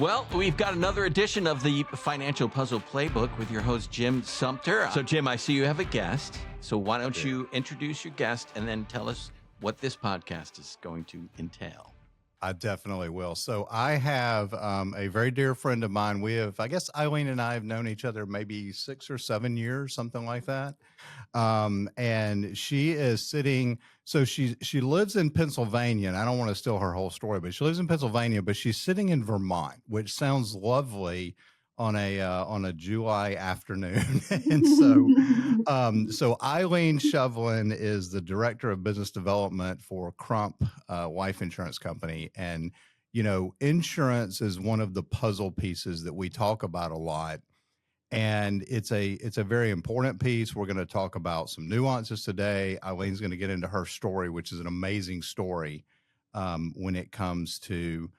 Well, we've got another edition of the Financial Puzzle Playbook with your host, Jim Sumpter. So, Jim, I see you have a guest. So why don't you introduce your guest and then tell us what this podcast is going to entail? I definitely will. So I have a very dear friend of mine. I guess Eileen and I have known each other maybe 6 or 7 years, something like that. And she is sitting, so she lives in Pennsylvania, and I don't want to steal her whole story, but she lives in Pennsylvania, but she's sitting in Vermont, which sounds lovely on a July afternoon. And so Eileen Shovlin is the director of business development for Crump Life Insurance Company. And, insurance is one of the puzzle pieces that we talk about a lot. And it's a very important piece. We're going to talk about some nuances today. Eileen's going to get into her story, which is an amazing story when it comes to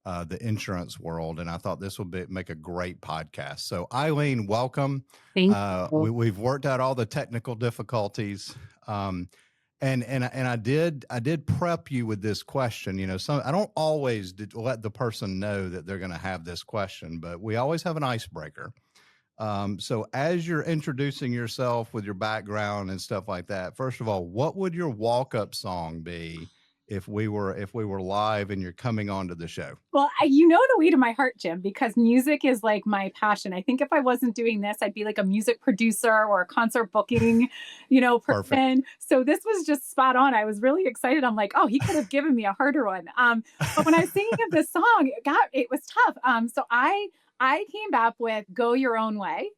the insurance world. And I thought this would make a great podcast. So Eileen, welcome. Thank you. We've worked out all the technical difficulties. And I did prep you with this question. I don't always let the person know that they're going to have this question, but we always have an icebreaker. So as you're introducing yourself with your background and stuff like that, first of all, what would your walk-up song be if we were live and you're coming onto the show? Well, the way to my heart, Jim, because music is like my passion. I think if I wasn't doing this, I'd be like a music producer or a concert booking, person. Perfect. So this was just spot on. I was really excited. I'm like, oh, he could have given me a harder one. But when I was thinking of this song, it was tough. So I came back with "Go Your Own Way"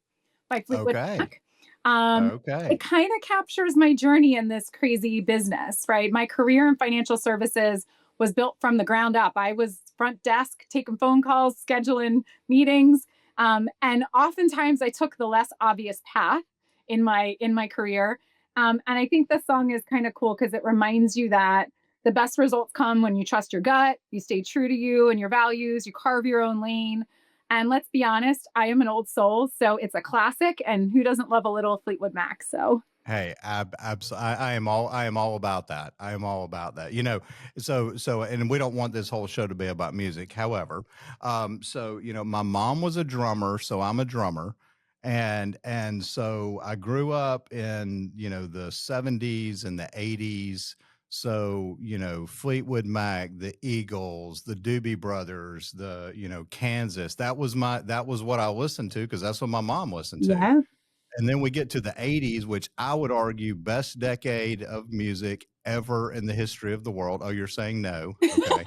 by Fleetwood Mac. It kind of captures my journey in this crazy business, right? My career in financial services was built from the ground up. I was front desk, taking phone calls, scheduling meetings. And oftentimes I took the less obvious path in my career. And I think this song is kind of cool because it reminds you that the best results come when you trust your gut, you stay true to you and your values, you carve your own lane. And let's be honest, I am an old soul, so it's a classic. And who doesn't love a little Fleetwood Mac? So, hey, I am all about that. I am all about that. And we don't want this whole show to be about music. However, my mom was a drummer, so I'm a drummer, and so I grew up in the 70s and the 80s. So, Fleetwood Mac, the Eagles, the Doobie Brothers, Kansas, that was what I listened to because that's what my mom listened to. yeah. And then we get to the 80s, which I would argue best decade of music ever in the history of the world. Oh, you're saying no. Okay.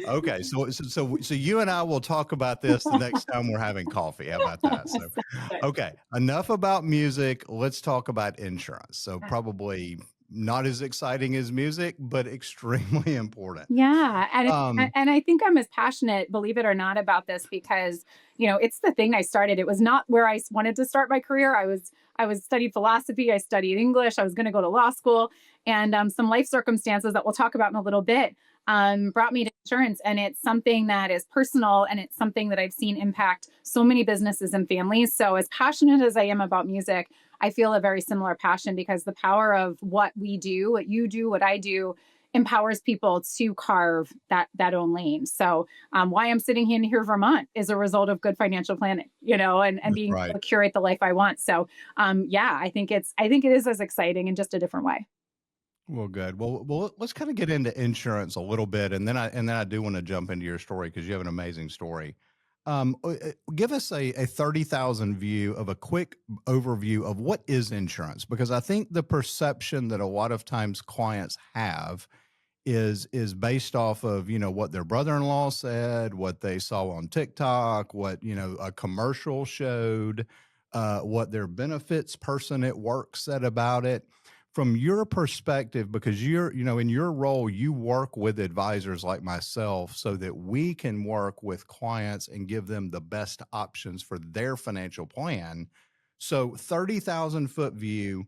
Okay. So you and I will talk about this the next time we're having coffee. How about that? So, okay. Enough about music. Let's talk about insurance. So probably not as exciting as music, but extremely important. Yeah. And I think I'm as passionate, believe it or not, about this because, it's the thing I started. It was not where I wanted to start my career. I was studied philosophy. I studied English. I was going to go to law school, and some life circumstances that we'll talk about in a little bit brought me to insurance. And it's something that is personal, and it's something that I've seen impact so many businesses and families. So as passionate as I am about music, I feel a very similar passion because the power of what we do, what you do, what I do, empowers people to carve that own lane. So why I'm sitting here in Vermont is a result of good financial planning, and being able to curate the life I want. So I think it is as exciting in just a different way. Well, good. Well, let's kind of get into insurance a little bit, and then I do want to jump into your story because you have an amazing story. Give us a 30,000 view of a quick overview of what is insurance, because I think the perception that a lot of times clients have is based off of, what their brother-in-law said, what they saw on TikTok, what, a commercial showed, what their benefits person at work said about it. From your perspective, because in your role, you work with advisors like myself so that we can work with clients and give them the best options for their financial plan. So 30,000 foot view,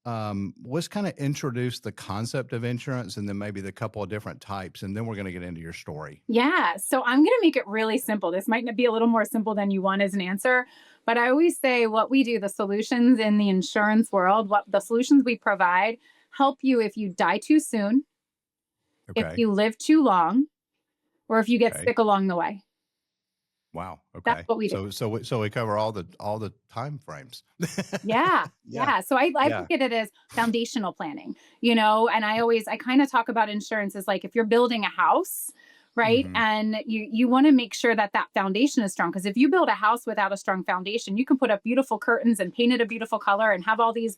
let's kind of introduce the concept of insurance and then maybe the couple of different types, and then we're going to get into your story. Yeah. So I'm going to make it really simple. This might be a little more simple than you want as an answer, but I always say what we do, the solutions in the insurance world, what the solutions we provide help you if you die too soon, if you live too long, or if you get Okay. sick along the way. Wow. That's Okay. what we do. So we cover all the time frames. Yeah. Yeah. Yeah. So I Yeah. look at it as foundational planning, and I kind of talk about insurance as like if you're building a house, right? Hmm. And you want to make sure that that foundation is strong. Because if you build a house without a strong foundation, you can put up beautiful curtains and paint it a beautiful color and have all these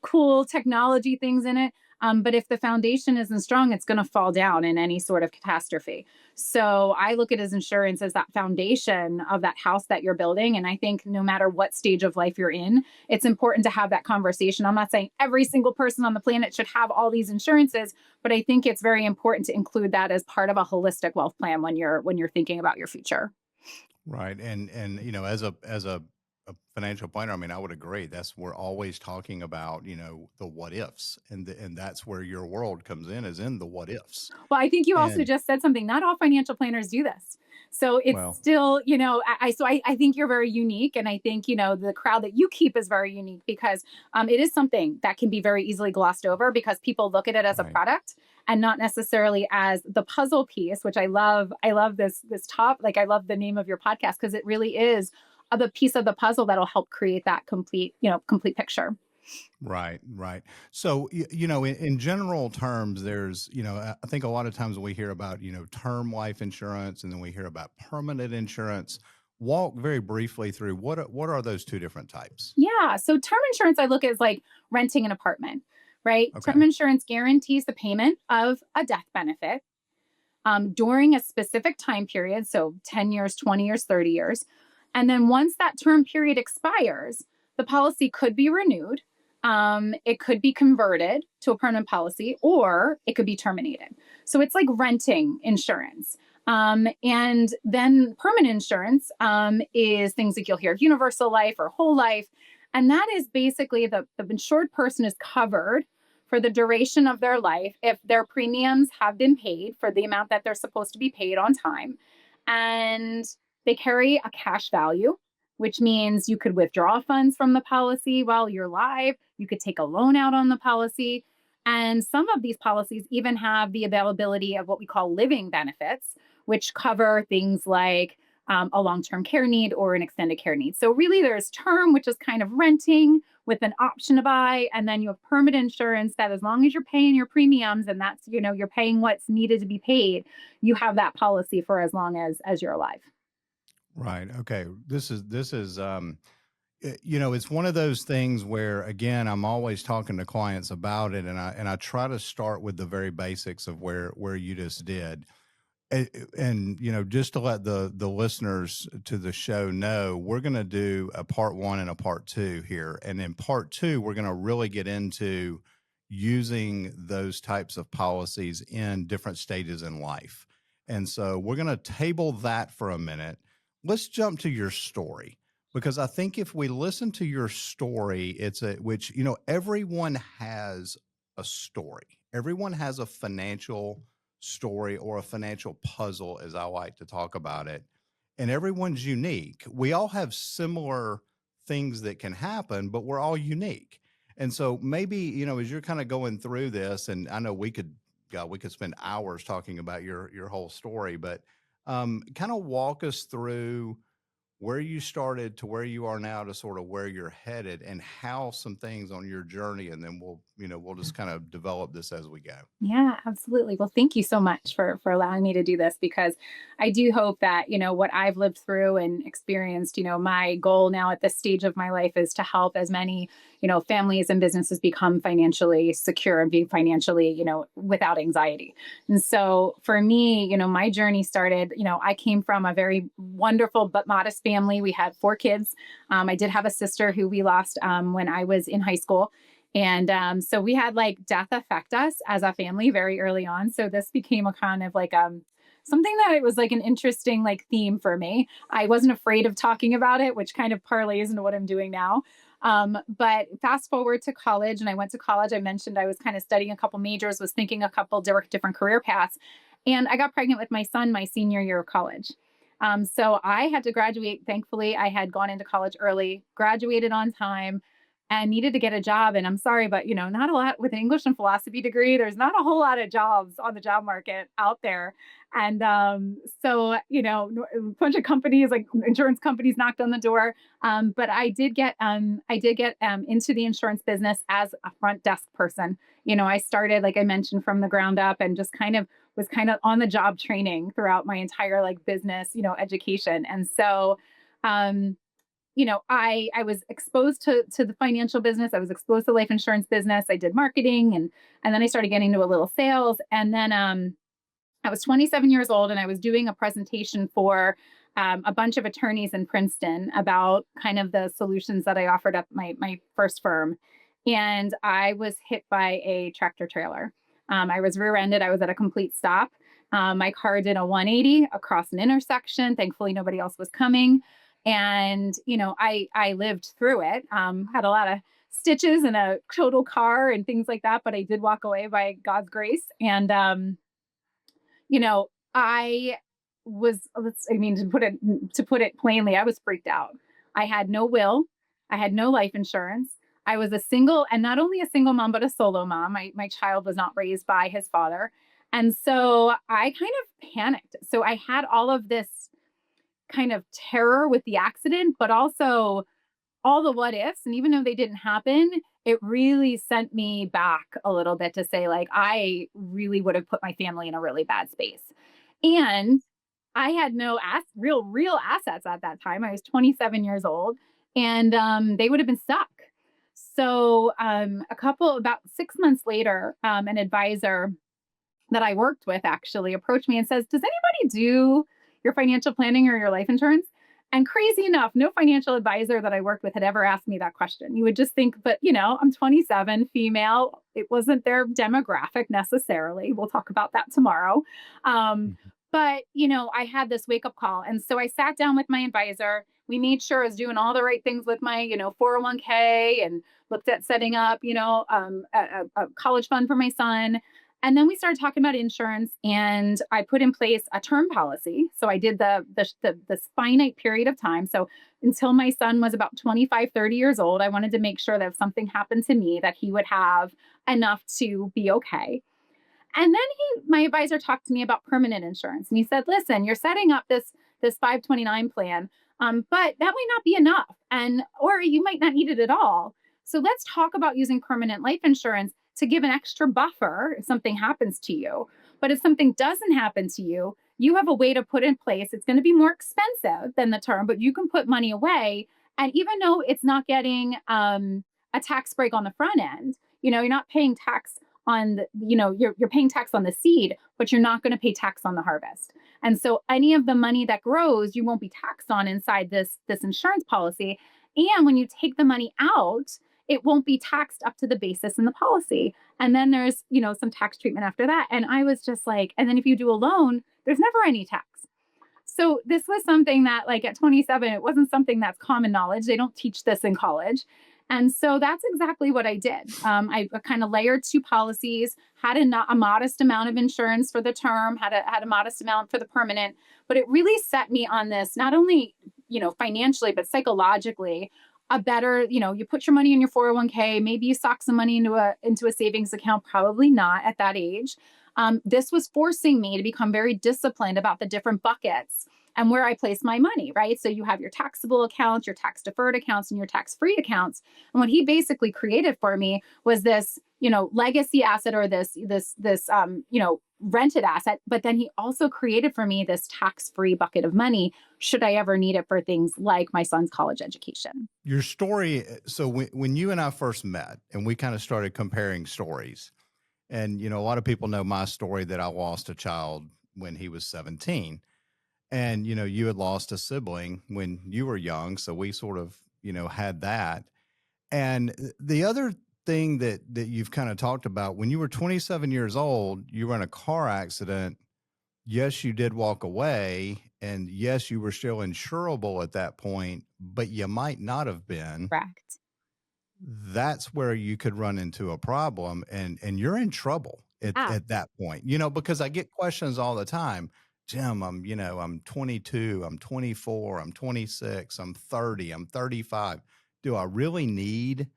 cool technology things in it. But if the foundation isn't strong, it's going to fall down in any sort of catastrophe. So I look at it as insurance as that foundation of that house that you're building. And I think no matter what stage of life you're in, it's important to have that conversation. I'm not saying every single person on the planet should have all these insurances, but I think it's very important to include that as part of a holistic wealth plan when you're thinking about your future. Right. And as a financial planner, I mean, I would agree. We're always talking about, the what ifs, and that's where your world comes in, is in the what ifs. Well, I think you also And just said something. Not all financial planners do this. So it's well, still, I think you're very unique. And I think, the crowd that you keep is very unique because it is something that can be very easily glossed over because people look at it as a right. product and not necessarily as the puzzle piece, which I love. I love this top, like I love the name of your podcast because it really is the piece of the puzzle that'll help create that complete picture. Right, right. So, in general terms, there's, I think a lot of times we hear about, term life insurance, and then we hear about permanent insurance. Walk very briefly through what are those two different types? Yeah. So term insurance I look at as like renting an apartment, right? Term Okay. insurance guarantees the payment of a death benefit during a specific time period. So 10 years, 20 years, 30 years. And then once that term period expires, the policy could be renewed. It could be converted to a permanent policy or it could be terminated. So it's like renting insurance. And then permanent insurance is things like you'll hear universal life or whole life. And that is basically the insured person is covered for the duration of their life if their premiums have been paid for the amount that they're supposed to be paid on time. And they carry a cash value, which means you could withdraw funds from the policy while you're live. You could take a loan out on the policy. And some of these policies even have the availability of what we call living benefits, which cover things like a long term care need or an extended care need. So, really, there's term, which is kind of renting with an option to buy. And then you have permanent insurance that as long as you're paying your premiums and that's, you're paying what's needed to be paid, you have that policy for as long as you're alive. Right. Okay. It's one of those things where, again, I'm always talking to clients about it, and I try to start with the very basics of where you just did. And just to let the listeners to the show know, we're going to do a part one and a part two here, and in part two we're going to really get into using those types of policies in different stages in life. And so we're going to table that for a minute. Let's jump to your story, because I think if we listen to your story, everyone has a story. Everyone has a financial story, or a financial puzzle, as I like to talk about it. And everyone's unique. We all have similar things that can happen, but we're all unique. And so maybe, as you're kind of going through this, and I know we could spend hours talking about your whole story, but kind of walk us through where you started to where you are now to sort of where you're headed, and how some things on your journey, and then we'll just kind of develop this as we go. Yeah, absolutely. Well, thank you so much for allowing me to do this because I do hope that, what I've lived through and experienced, my goal now at this stage of my life is to help as many, families and businesses become financially secure and be financially, without anxiety. And so for me, my journey started, I came from a very wonderful but modest family. We had 4 kids. I did have a sister who we lost when I was in high school. And so we had like death affect us as a family very early on. So this became a kind of like something that it was like an interesting like theme for me. I wasn't afraid of talking about it, which kind of parlays into what I'm doing now. But fast forward to college, and I went to college. I mentioned I was kind of studying a couple majors, was thinking a couple different career paths, and I got pregnant with my son my senior year of college. So I had to graduate. Thankfully, I had gone into college early, graduated on time, and needed to get a job. And I'm sorry, but not a lot with an English and philosophy degree. There's not a whole lot of jobs on the job market out there. And so, a bunch of companies, like insurance companies, knocked on the door. But I did get into the insurance business as a front desk person. I started, like I mentioned, from the ground up, and just kind of on the job training throughout my entire like business, education. And so, um, I was exposed to the financial business. I was exposed to life insurance business. I did marketing, and then I started getting into a little sales. And then I was 27 years old, and I was doing a presentation for a bunch of attorneys in Princeton about kind of the solutions that I offered at my first firm. And I was hit by a tractor trailer. I was rear-ended. I was at a complete stop. My car did a 180 across an intersection. Thankfully, nobody else was coming. And I lived through it. Had a lot of stitches and a total car and things like that, but I did walk away by God's grace. And I I mean, to put it plainly, I was freaked out. I had no will. I had no life insurance. I was a single, and not only a single mom, but a solo mom. My child was not raised by his father. And so I kind of panicked. So I had all of this kind of terror with the accident, but also all the what ifs. And even though they didn't happen, it really sent me back a little bit to say, like, I really would have put my family in a really bad space. And I had no real assets at that time. I was 27 years old, and they would have been stuck. So about 6 months later, an advisor that I worked with actually approached me and says, "Does anybody do your financial planning or your life insurance?" And crazy enough, no financial advisor that I worked with had ever asked me that question. You would just think, but I'm 27, female. It wasn't their demographic necessarily. We'll talk about that tomorrow. Um, Mhm. but I had this wake up call. And so I sat down with my advisor. We made sure I was doing all the right things with my, 401k, and looked at setting up, a college fund for my son. And then we started talking about insurance, and I put in place a term policy. So I did the finite period of time. So until my son was about 25, 30 years old, I wanted to make sure that if something happened to me, that he would have enough to be okay. And then my advisor talked to me about permanent insurance, and he said, "Listen, you're setting up this 529 plan, but that might not be enough, and or you might not need it at all. So let's talk about using permanent life insurance to give an extra buffer if something happens to you. But if something doesn't happen to you, you have a way to put in place. It's going to be more expensive than the term, but you can put money away. And even though it's not getting a tax break on the front end, you're not paying tax on you're paying tax on the seed, but you're not going to pay tax on the harvest. And so any of the money that grows, you won't be taxed on inside this insurance policy. And when you take the money out, it won't be taxed up to the basis in the policy. And then there's, some tax treatment after that." And I was just like, and then if you do a loan, there's never any tax. So this was something that, like, at 27, it wasn't something that's common knowledge. They don't teach this in college. And so that's exactly what I did. I kind of layered two policies, had a modest amount of insurance for the term, had a modest amount for the permanent, but it really set me on this, not only, financially, but psychologically, a better, you put your money in your 401k, maybe you sock some money into a savings account, probably not at that age. This was forcing me to become very disciplined about the different buckets and where I place my money, right? So you have your taxable accounts, your tax deferred accounts, and your tax free accounts. And what he basically created for me was this, legacy asset, or this rented asset. But then he also created for me this tax free bucket of money should I ever need it for things like my son's college education. Your story. So when you and I first met and we kind of started comparing stories, and, a lot of people know my story that I lost a child when he was 17. And, you had lost a sibling when you were young. So we sort of, had that. And the other thing that you've kind of talked about, when you were 27 years old, you were in a car accident. Yes, you did walk away. And yes, you were still insurable at that point, but you might not have been. Correct. That's where you could run into a problem, and you're in trouble Ah, at that point, because I get questions all the time. Jim, I'm 22, I'm 24, I'm 26, I'm 30, I'm 35. Do I really need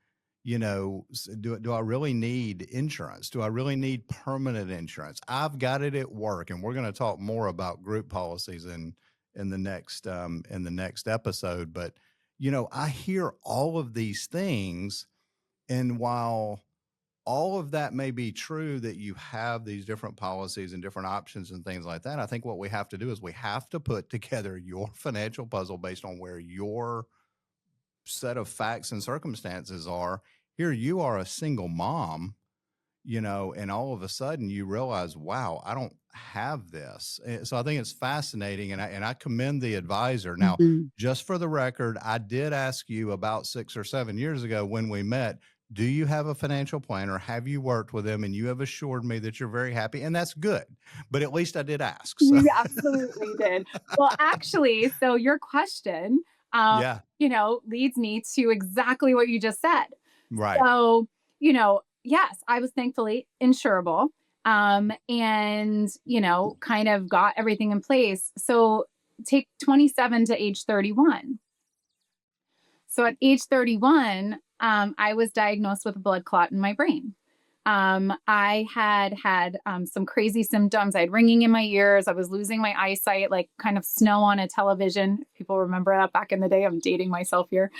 do I really need insurance? Do I really need permanent insurance? I've got it at work, and we're going to talk more about group policies in the next episode. But I hear all of these things, and while all of that may be true that you have these different policies and different options and things like that, I think what we have to do is we have to put together your financial puzzle based on where your set of facts and circumstances are. Here you are, a single mom, and all of a sudden you realize, wow, I don't have this. So I think it's fascinating, and I commend the advisor. Now, Mhm. just for the record, I did ask you about 6 or 7 years ago when we met, do you have a financial planner? Have you worked with them? And you have assured me that you're very happy, and that's good. But at least I did ask. So You absolutely did. Well, actually, so your question, um, yeah, leads me to exactly what you just said. right. So, yes, I was thankfully insurable, and, kind of got everything in place. So take 27 to age 31. So at age 31, I was diagnosed with a blood clot in my brain. I had some crazy symptoms. I had ringing in my ears. I was losing my eyesight, like kind of snow on a television. People remember that back in the day. I'm dating myself here.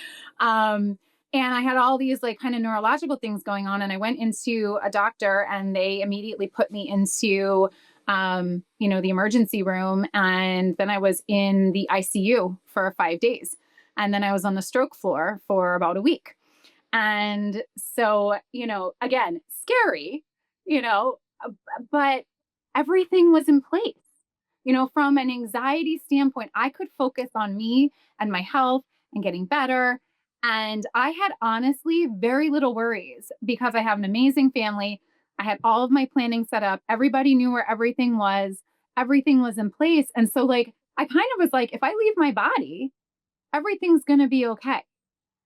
And I had all these like kind of neurological things going on. And I went into a doctor, and they immediately put me into, the emergency room. And then I was in the ICU for 5 days. And then I was on the stroke floor for about a week. And so, again, scary, you know, uh, but everything was in place. From an anxiety standpoint, I could focus on me and my health and getting better. And I had honestly very little worries because I have an amazing family. I had all of my planning set up. Everybody knew where everything was in place. And so, like, I kind of was like, if I leave my body, everything's going to be okay.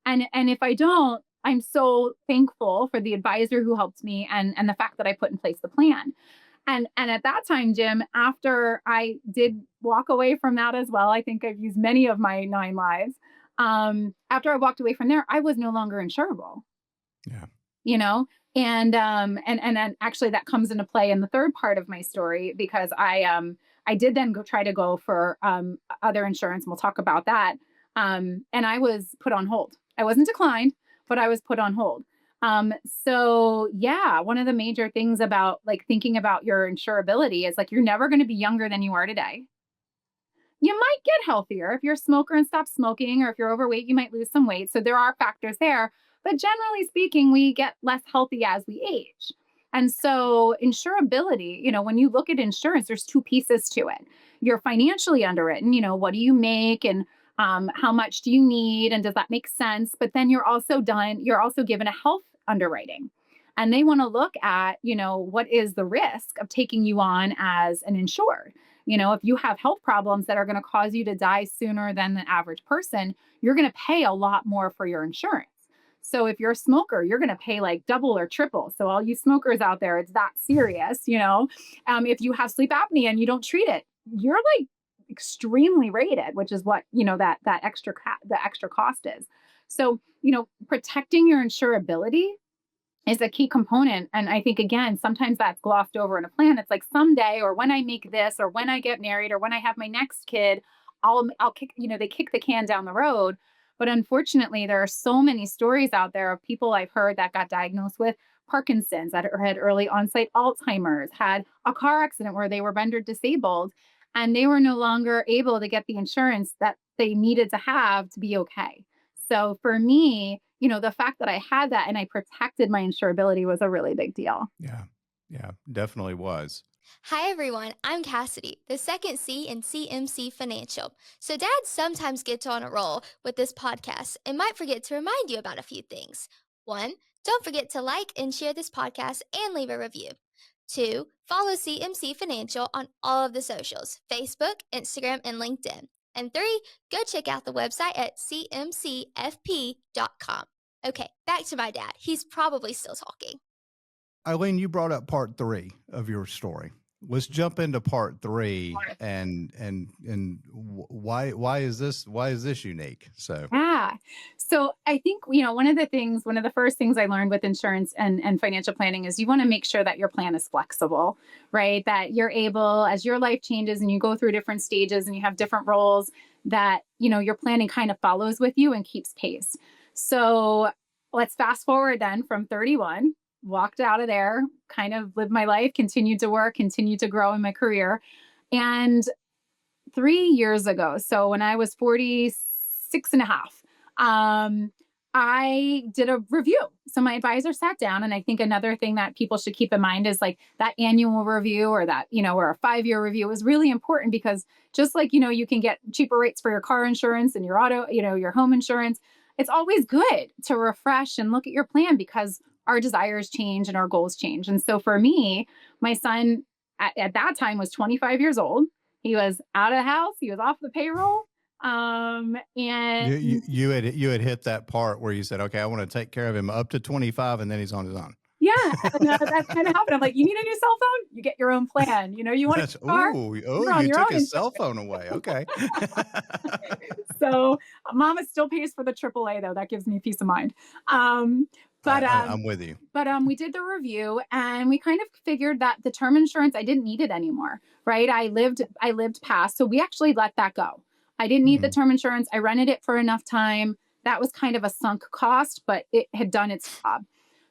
And if I don't, I'm so thankful for the advisor who helped me, and the fact that I put in place the plan. And at that time, Jim, after I did walk away from that as well, I think I've used many of my 9 lives. After I walked away from there, I was no longer insurable, Yeah. you know? And then actually that comes into play in the third part of my story, because I did then try to go for other insurance, and we'll talk about that. And I was put on hold. I wasn't declined, but I was put on hold. So yeah, one of the major things about like thinking about your insurability is like you're never going to be younger than you are today. You might get healthier if you're a smoker and stop smoking, or if you're overweight, you might lose some weight. So there are factors there. But generally speaking, we get less healthy as we age. And so, insurability, when you look at insurance, there's two pieces to it. You're financially underwritten, what do you make, and how much do you need? And does that make sense? But then you're also given a health underwriting. And they want to look at, what is the risk of taking you on as an insured? If you have health problems that are going to cause you to die sooner than the average person, you're going to pay a lot more for your insurance. So if you're a smoker, you're going to pay like double or triple. So all you smokers out there, it's that serious. If you have sleep apnea and you don't treat it, you're like extremely rated, which is what, that the extra cost is. So, protecting your insurability is a key component. And I think, again, sometimes that's glossed over in a plan. It's like someday, or when I make this, or when I get married, or when I have my next kid, I'll kick, they kick the can down the road. But unfortunately, there are so many stories out there of people I've heard that got diagnosed with Parkinson's, that had early onset Alzheimer's, had a car accident where they were rendered disabled, and they were no longer able to get the insurance that they needed to have to be okay. So for me, the fact that I had that and I protected my insurability was a really big deal. Yeah. Yeah. Definitely was. Hi everyone, I'm Cassidy, the second C in CMC Financial. So Dad sometimes gets on a roll with this podcast and might forget to remind you about a few things. 1, don't forget to like and share this podcast and leave a review. 2, follow CMC Financial on all of the socials, Facebook, Instagram, and LinkedIn. And 3, go check out the website at cmcfp.com. Okay, back to my dad. He's probably still talking. Eileen, you brought up part 3 of your story. let's jump into part three, and why is this unique? So Yeah. So I think, one of the first things I learned with insurance and financial planning is you want to make sure that your plan is flexible, right? That you're able, as your life changes and you go through different stages and you have different roles, that, your planning kind of follows with you and keeps pace. So let's fast forward then from 31, walked out of there, kind of lived my life, continued to work, continued to grow in my career. And 3 years ago, so when I was 46 and a half, I did a review. So my advisor sat down, and I think another thing that people should keep in mind is like that annual review, or that, or a 5-year review is really important, because just like, you can get cheaper rates for your car insurance and your auto, your home insurance. It's always good to refresh and look at your plan, because our desires change and our goals change. And so for me, my son at that time was 25 years old. He was out of the house. He was off the payroll. And you had hit that part where you said, okay, I want to take care of him up to 25, and then he's on his own. Yeah, and that kind of happened. I'm like, you need a new cell phone? You get your own plan. You want a car? You took his cell phone away. Okay. So Mama still pays for the AAA, though. That gives me peace of mind. I'm with you. But we did the review, and we kind of figured that the term insurance, I didn't need it anymore, right? I lived past, so we actually let that go. I didn't need the term insurance. I rented it for enough time. That was kind of a sunk cost, but it had done its job.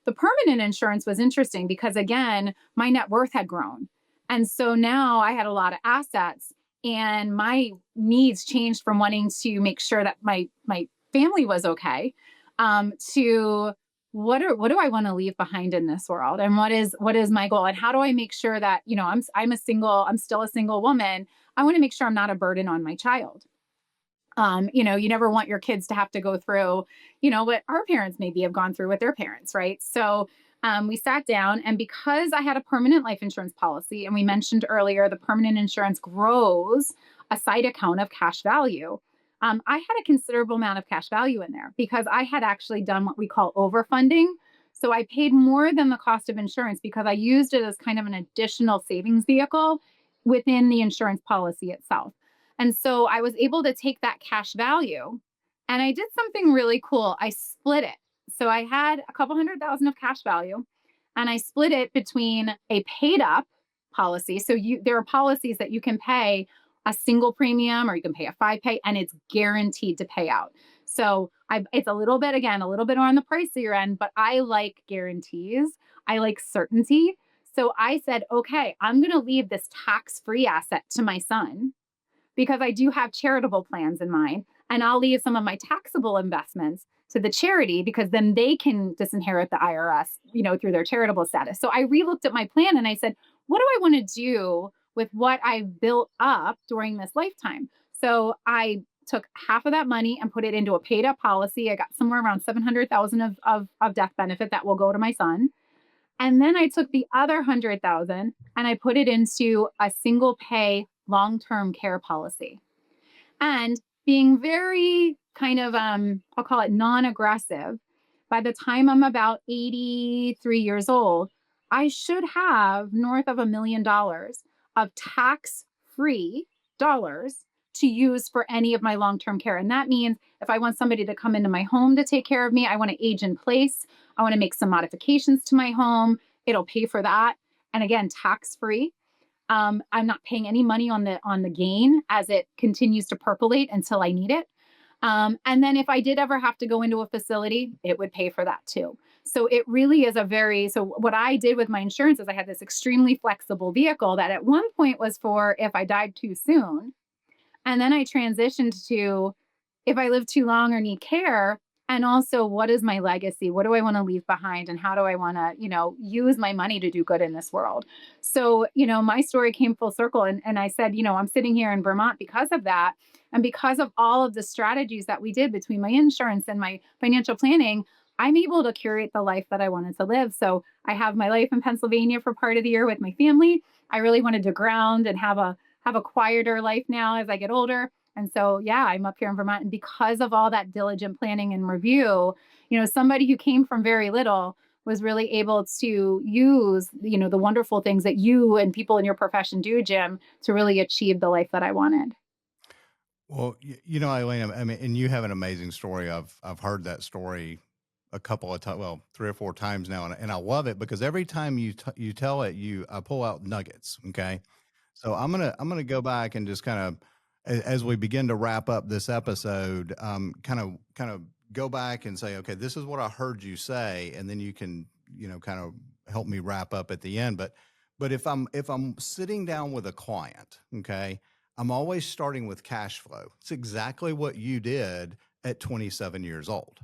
The permanent insurance was interesting because, again, my net worth had grown. And so now I had a lot of assets, and my needs changed from wanting to make sure that my family was okay, to what do I want to leave behind in this world? And what is my goal? And how do I make sure that, I'm still a single woman. I want to make sure I'm not a burden on my child. You never want your kids to have to go through, what our parents maybe have gone through with their parents, right? So we sat down, and because I had a permanent life insurance policy, and we mentioned earlier, the permanent insurance grows a side account of cash value. I had a considerable amount of cash value in there because I had actually done what we call overfunding. So I paid more than the cost of insurance because I used it as kind of an additional savings vehicle within the insurance policy itself. And so I was able to take that cash value, and I did something really cool. I split it. So I had a couple $100,000 of cash value, and I split it between a paid up policy. So there are policies that you can pay a single premium, or you can pay a 5-pay, and it's guaranteed to pay out. So it's a little bit on the pricier end, but I like guarantees. I like certainty. So I said, okay, I'm going to leave this tax-free asset to my son, because I do have charitable plans in mind. And I'll leave some of my taxable investments to the charity, because then they can disinherit the IRS, through their charitable status. So I relooked at my plan, and I said, what do I want to do with what I've built up during this lifetime? So I took half of that money and put it into a paid up policy. I got somewhere around $700,000 of death benefit that will go to my son. And then I took the other $100,000 and I put it into a single pay long-term care policy. And being very kind of, I'll call it non-aggressive, by the time I'm about 83 years old, I should have north of $1 million of tax-free dollars to use for any of my long-term care. And that means if I want somebody to come into my home to take care of me, I want to age in place, I want to make some modifications to my home, it'll pay for that. And again, tax-free. I'm not paying any money on the gain as it continues to percolate until I need it. And then if I did ever have to go into a facility, it would pay for that too. So it really is so what I did with my insurance is I had this extremely flexible vehicle that at one point was for if I died too soon. And then I transitioned to if I live too long or need care. And also, what is my legacy? What do I want to leave behind? And how do I want to, use my money to do good in this world? So, my story came full circle. And I said, I'm sitting here in Vermont because of that. And because of all of the strategies that we did between my insurance and my financial planning, I'm able to curate the life that I wanted to live. So I have my life in Pennsylvania for part of the year with my family. I really wanted to ground and have a quieter life now as I get older. And so, yeah, I'm up here in Vermont. And because of all that diligent planning and review, somebody who came from very little, was really able to use, the wonderful things that you and people in your profession do, Jim, to really achieve the life that I wanted. Well, Eileen, I mean, and you have an amazing story. I've heard that story a couple of times, well, 3 or 4 times now, and I love it because every time you tell it, I pull out nuggets. Okay, so I'm gonna go back and just kind of, as we begin to wrap up this episode, kind of go back and say, okay, this is what I heard you say, and then you can, kind of help me wrap up at the end. But if I'm sitting down with a client, okay, I'm always starting with cash flow. It's exactly what you did at 27 years old.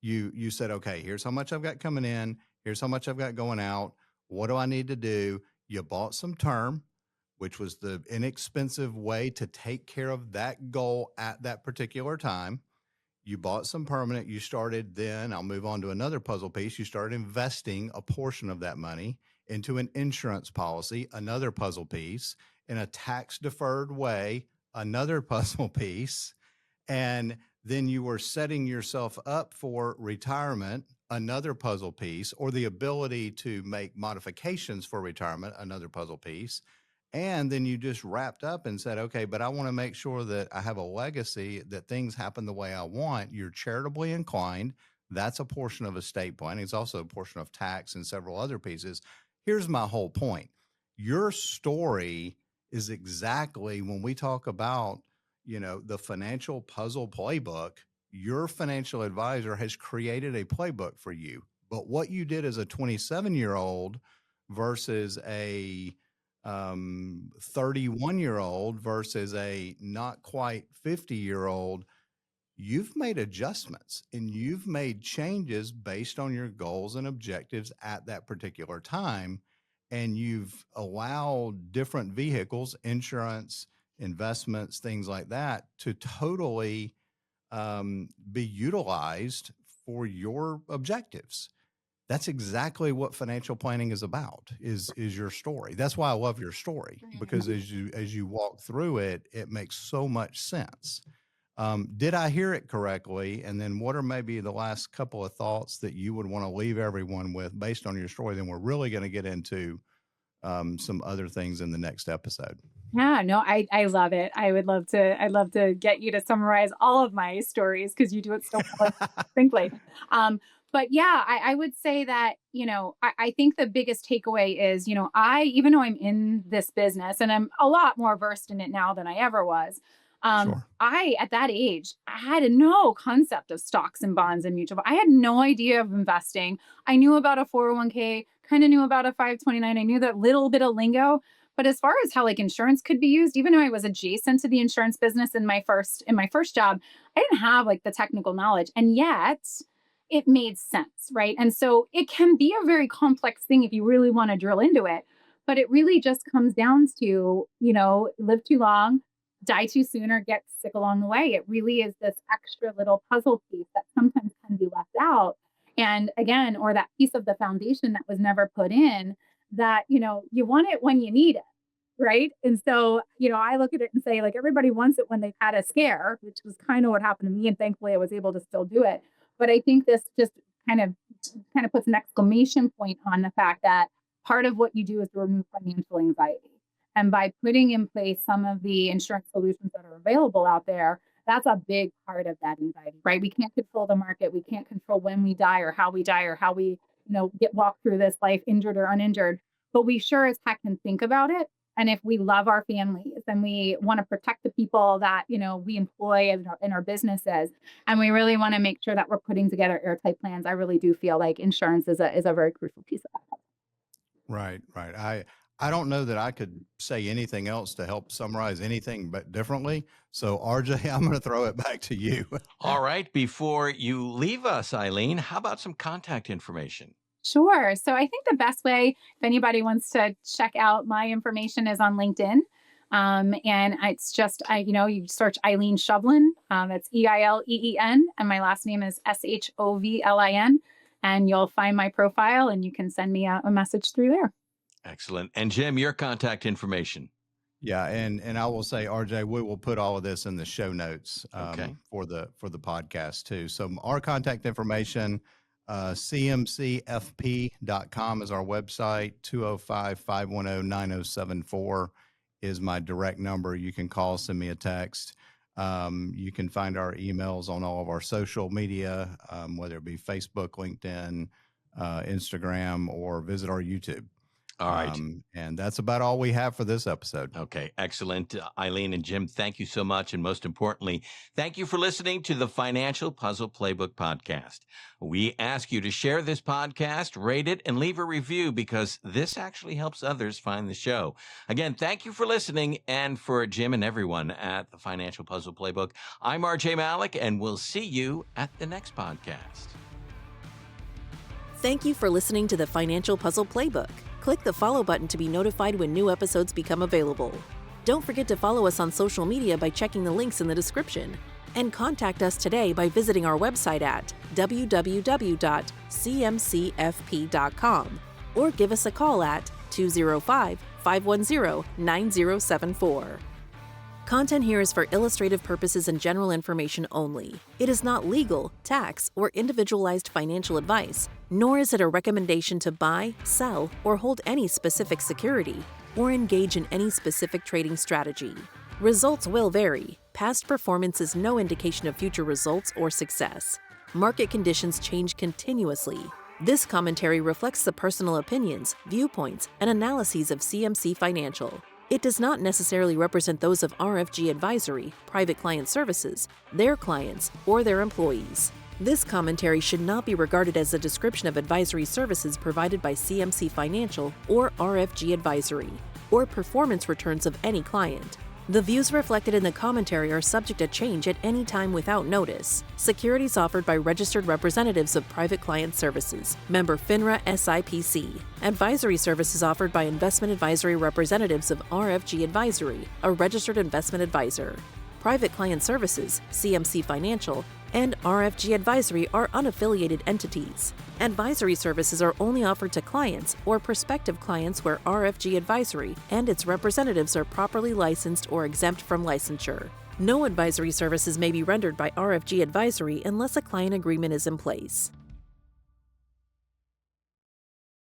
You said, okay, here's how much I've got coming in, here's how much I've got going out. What do I need to do? You bought some term, which was the inexpensive way to take care of that goal at that particular time. You bought some permanent. You started, then I'll move on to another puzzle piece. You started investing a portion of that money into an insurance policy, another puzzle piece, in a tax deferred way, another puzzle piece. And then you were setting yourself up for retirement, another puzzle piece, or the ability to make modifications for retirement, another puzzle piece. And then you just wrapped up and said, okay, but I want to make sure that I have a legacy, that things happen the way I want. You're charitably inclined. That's a portion of estate planning. It's also a portion of tax and several other pieces. Here's my whole point. Your story is exactly, when we talk about, the financial puzzle playbook, your financial advisor has created a playbook for you. But what you did as a 27-year-old versus a 31-year-old versus a not quite 50-year-old, you've made adjustments and you've made changes based on your goals and objectives at that particular time. And you've allowed different vehicles, insurance, investments, things like that, to totally be utilized for your objectives. That's exactly what financial planning is about, is your story. That's why I love your story, because as you walk through it, it makes so much sense. Did I hear it correctly? And then what are maybe the last couple of thoughts that you would want to leave everyone with based on your story? Then we're really going to get into some other things in the next episode. Yeah, no, I love it. I'd love to get you to summarize all of my stories because you do it so well, frankly. But yeah, I would say that, I think the biggest takeaway is, even though I'm in this business and I'm a lot more versed in it now than I ever was, Sure. at that age, I had no concept of stocks and bonds and mutual. I had no idea of investing. I knew about a 401k, kind of knew about a 529. I knew that little bit of lingo. But as far as how like insurance could be used, even though I was adjacent to the insurance business in my first job, I didn't have like the technical knowledge. And yet it made sense, right? And so it can be a very complex thing if you really want to drill into it. But it really just comes down to, live too long, die too soon, or get sick along the way. It really is this extra little puzzle piece that sometimes can be left out. And again, or that piece of the foundation that was never put in, that, you want it when you need it. Right. And so, I look at it and say, like, everybody wants it when they've had a scare, which was kind of what happened to me. And thankfully I was able to still do it. But I think this just kind of puts an exclamation point on the fact that part of what you do is to remove financial anxiety. And by putting in place some of the insurance solutions that are available out there, that's a big part of that anxiety, right? We can't control the market. We can't control when we die or how we, get walked through this life injured or uninjured. But we sure as heck can think about it. And if we love our families and we want to protect the people that, we employ in our businesses, and we really want to make sure that we're putting together airtight plans, I really do feel like insurance is a very crucial piece of that. Right. I don't know that I could say anything else to help summarize anything but differently. So RJ, I'm going to throw it back to you. All right. Before you leave us, Eileen, how about some contact information? Sure. So I think the best way, if anybody wants to check out my information, is on LinkedIn. And it's just, you search Eileen Shovlin. It's Eileen, and my last name is Shovlin. And you'll find my profile and you can send me a message through there. Excellent. And Jim, your contact information. Yeah, and I will say, RJ, we will put all of this in the show notes Okay. for the podcast too. So our contact information, cmcfp.com is our website. 205-510-9074 is my direct number. You can call, send me a text. You can find our emails on all of our social media, whether it be Facebook, LinkedIn, Instagram, or visit our YouTube. All right. And that's about all we have for this episode. Okay, excellent. Eileen and Jim, thank you so much. And most importantly, thank you for listening to the Financial Puzzle Playbook podcast. We ask you to share this podcast, rate it, and leave a review because this actually helps others find the show. Again, thank you for listening. And for Jim and everyone at the Financial Puzzle Playbook, I'm RJ Malik, and we'll see you at the next podcast. Thank you for listening to the Financial Puzzle Playbook. Click the follow button to be notified when new episodes become available. Don't forget to follow us on social media by checking the links in the description. And contact us today by visiting our website at www.cmcfp.com or give us a call at 205-510-9074. Content here is for illustrative purposes and general information only. It is not legal, tax, or individualized financial advice, nor is it a recommendation to buy, sell, or hold any specific security, or engage in any specific trading strategy. Results will vary. Past performance is no indication of future results or success. Market conditions change continuously. This commentary reflects the personal opinions, viewpoints, and analyses of CMC Financial. It does not necessarily represent those of RFG Advisory, Private Client Services, their clients, or their employees. This commentary should not be regarded as a description of advisory services provided by CMC Financial or RFG Advisory, or performance returns of any client. The views reflected in the commentary are subject to change at any time without notice. Securities offered by registered representatives of Private Client Services, member FINRA SIPC. Advisory services offered by investment advisory representatives of RFG Advisory, a registered investment advisor. Private Client Services, CMC Financial, and RFG Advisory are unaffiliated entities. Advisory services are only offered to clients or prospective clients where RFG Advisory and its representatives are properly licensed or exempt from licensure. No advisory services may be rendered by RFG Advisory unless a client agreement is in place.